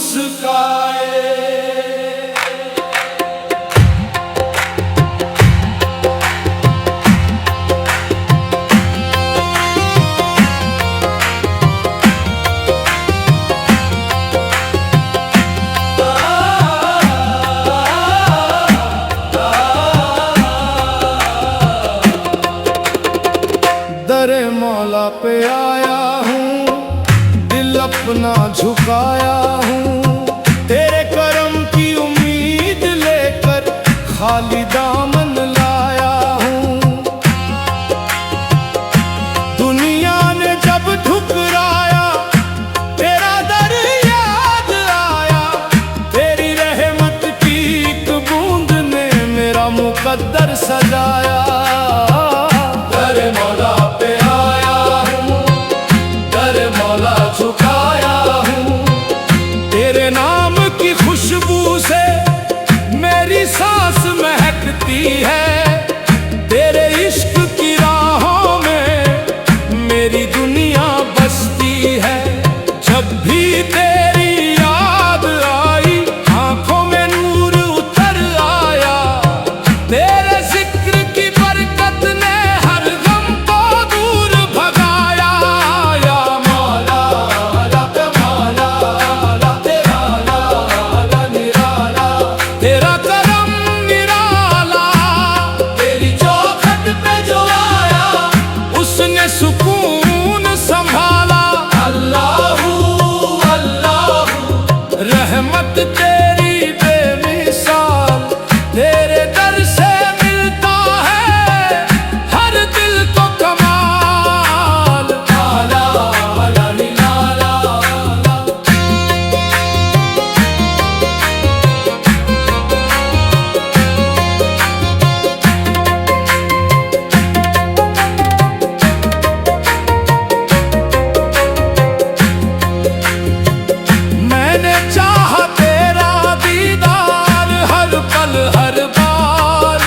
मुस्काए। दरे मौला पे आया हूँ, दिल अपना झुकाया हूँ, तेरे करम की उम्मीद लेकर खाली दामन लाया हूँ। दुनिया ने जब ठुकराया तेरा दर याद आया, तेरी रहमत की एक बूंद ने मेरा मुकद्दर सजाया। दरे मौला पे आया हूँ, दरे मौला झुकाया हूँ, तेरे नाम की खुशबू से मेरी सांस महकती है, तेरे इश्क की राहों में मेरी दुनिया बसती है। जब भी तेरी याद आई आंखों में नूर उतर आया, तेरे जिक्र की बरकत ने हर गम को दूर भगाया। या मौला ला कमाला ला तेरा ला निराला, तेरा करम निराला, तेरी चौखट पे जो आया उसने सुकून संभाला। अल्लाहू अल्लाहू रहमत तेरी बेमिसाल, तेरे दर से मिलता है हर दिल को कमाल। लाला ला निराला। मैंने चाहा तेरा दीदार हर पल हर बार,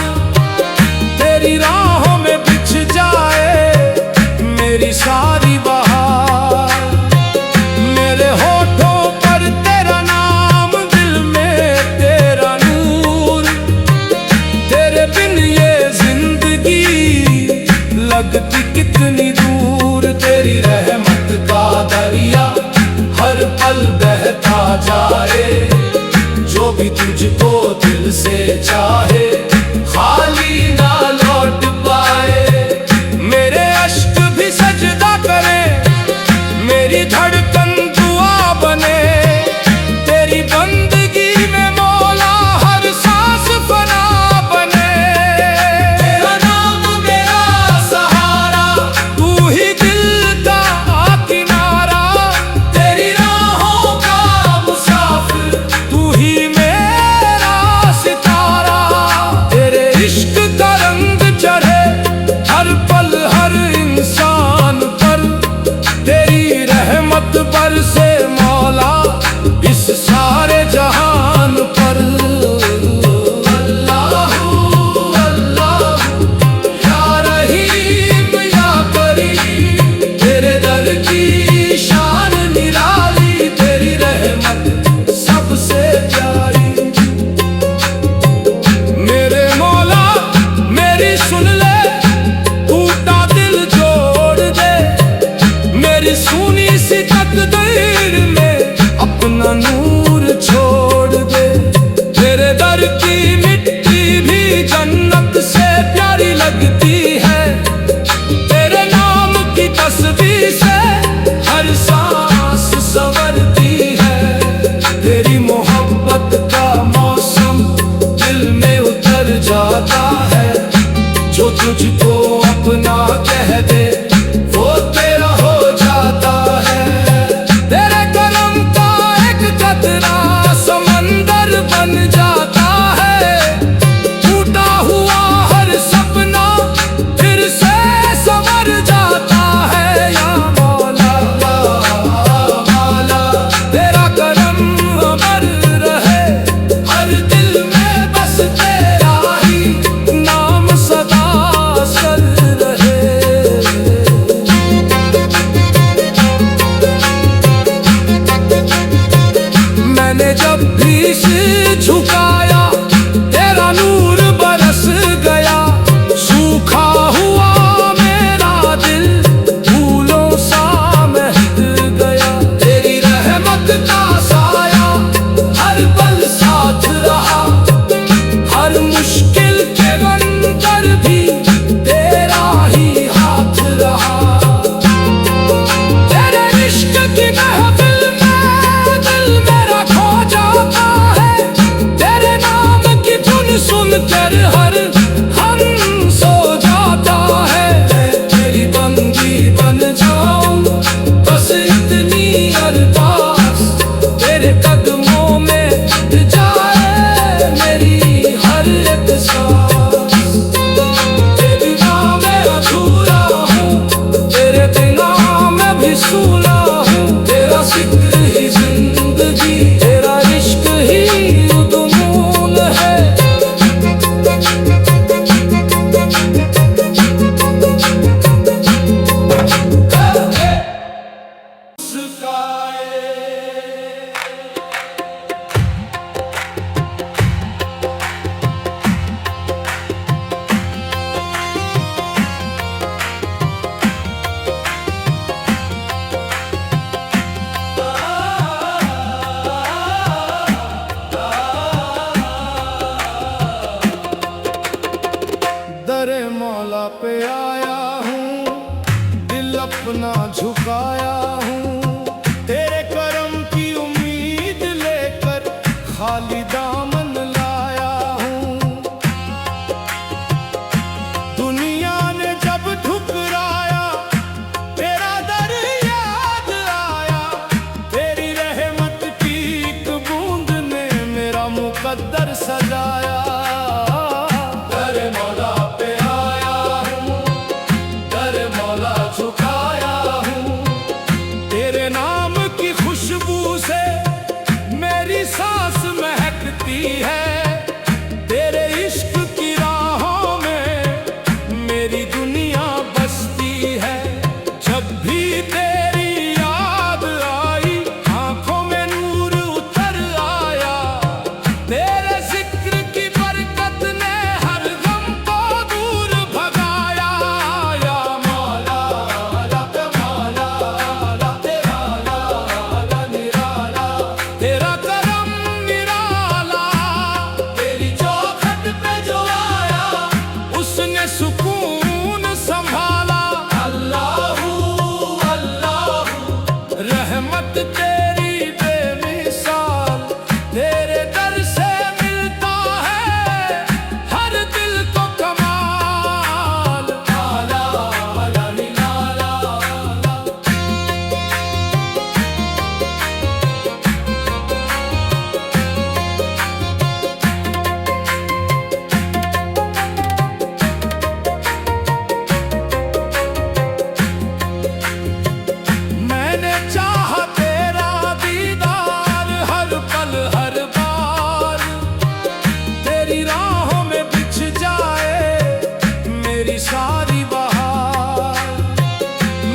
तेरी राहों में बिछ जाए मेरी सारी बहार। मेरे होठों पर तेरा नाम, दिल में तेरा नूर, तेरे बिन ये जिंदगी लगती कितनी दूर। तेरी रहमत का दरिया हर पल बहता जाए, जो भी तुझको दिल से चाहे खाली ना लौट पाए। मेरे अश्क भी सजदा करें, मेरी धड़कन दुआ बने, तेरी बंदगी में मौला हर सांस फना बने। तेरा नाम मेरा सहारा, तू ही दिल का किनारा, तेरी राहों का मुसाफिर, तू ही मेरा सितारा। तेरे इश्क का रंग चढ़े हर पल हर इंसान पर, तेरी रहमत बरसे मौला इस सारे जहान पर। अल्लाहू अल्लाहू या रहीम या करीम, तेरे दर की शान निराली, तेरी रहमत सबसे प्यारी। मेरे मौला मेरी सुन ले, टूटा दिल जोड़ दे, मेरी सुनी सी तकदीर में अपना नूर छोड़ दे। तेरे दर की मिट्टी भी जन्नत से प्यारी लगती है, तेरे नाम की तस्बीह से हर सांस संवरती है। तेरी मोहब्बत का मौसम दिल में उतर जाता है, जो तुझको अपना कह दे वो तेरा हो जाता है। तेरे करम का एक कतरा समंदर बन जाता है, टूटा हुआ हर सपना मैंने जब भी सिर झुकाया तेरा नूर बरस गया। सूखा हुआ मेरा दिल फूलों सा महक गया। तेरी रहमत का साया हर पल साथ रहा। हर मुश्किल के अंदर भी तेरा ही हाथ रहा। तेरे इश्क की महफिल में दिल मेरा खो जाता है। तेरे नाम की धुन सुनकर हर हम सो जाता है। मैं तेरी बंदी बन जाऊं बस इतनी अरदास। तेरे कदमों में जाए मेरी हर एक सांस। तेरे बिना मैं अधूरा हूँ, तेरे बिना मैं भी सूना हूँ। तेरा जिक्र ही जिंदगी, तेरा इश्क ही उदून है। दरे मौला पे आया हूँ, दिल अपना झुकाया हूँ। तेरे करम की उम्मीद लेकर खाली दामन लाया हूँ। दुनिया ने जब ठुकराया तेरा दर याद आया। तेरी रहमत की एक बूंद ने मेरा मुकद्दर सजाया। दरे मौला झुकाया हूँ, तेरे नाम की खुशबू से मेरी सांस महकती है। तेरे इश्क की राहों में मेरी दुनिया बसती है। जब भी तेरी याद आई आंखों में नूर उतर आया। तेरे जिक्र की बरकत ने हर गम को दूर भगाया। या मौला तेरा करम निराला। तेरी चौखट पे जो आया उसने सुकून संभाला। अल्लाहू अल्लाहू रहमत तेरी बेमिसाल। तेरे दर से मिलता है हर दिल को कमाल। लाला लाला लाला मैंने चाहा तेरा दीदार हर पल हर बार। तेरी राहों में बिछ जाए मेरी सारी बहार।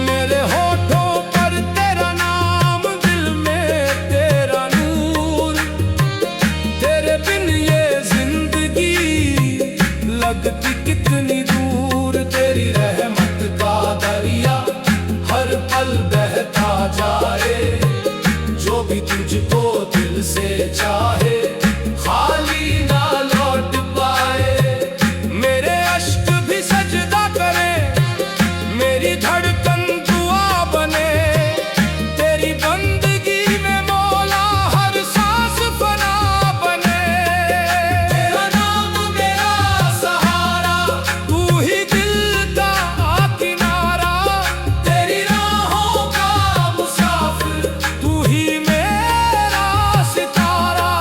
मेरे होठों पर तेरा नाम, दिल में तेरा नूर। तेरे बिन ये जिंदगी लगती कितनी दूर। तेरी रहमत का दरिया हर पल बहता जाए। जो भी तुझको दिल से चाहे खाली ना लौट पाए। मेरे अश्क भी सजदा करे, मेरी धड़कन दुआ बने। तेरी बंदगी में मौला हर सांस फना बने। तेरा नाम मेरा सहारा, तू ही दिल का किनारा। तेरी राहों का मुसाफिर, तू ही मेरा सितारा।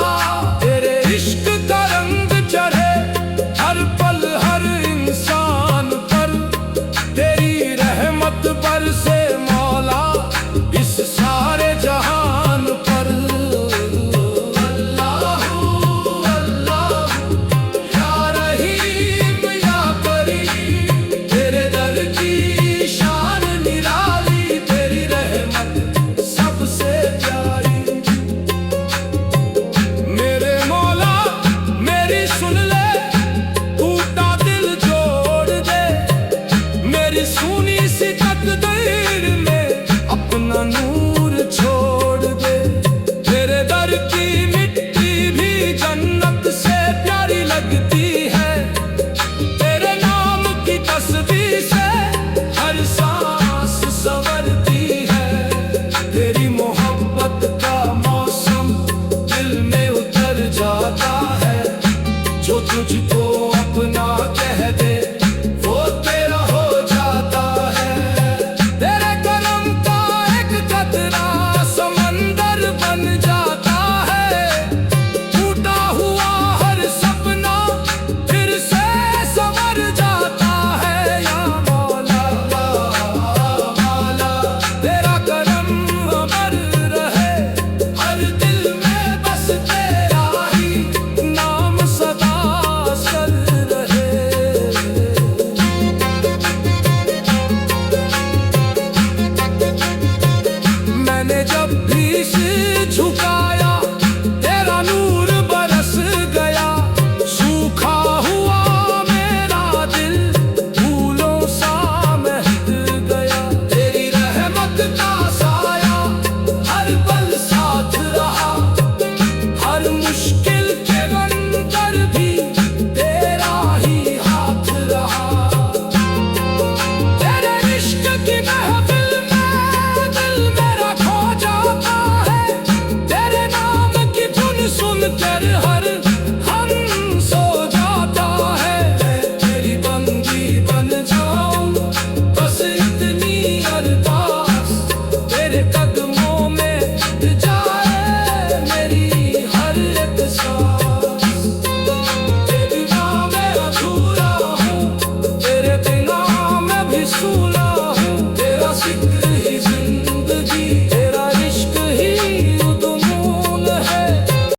सुनकर हर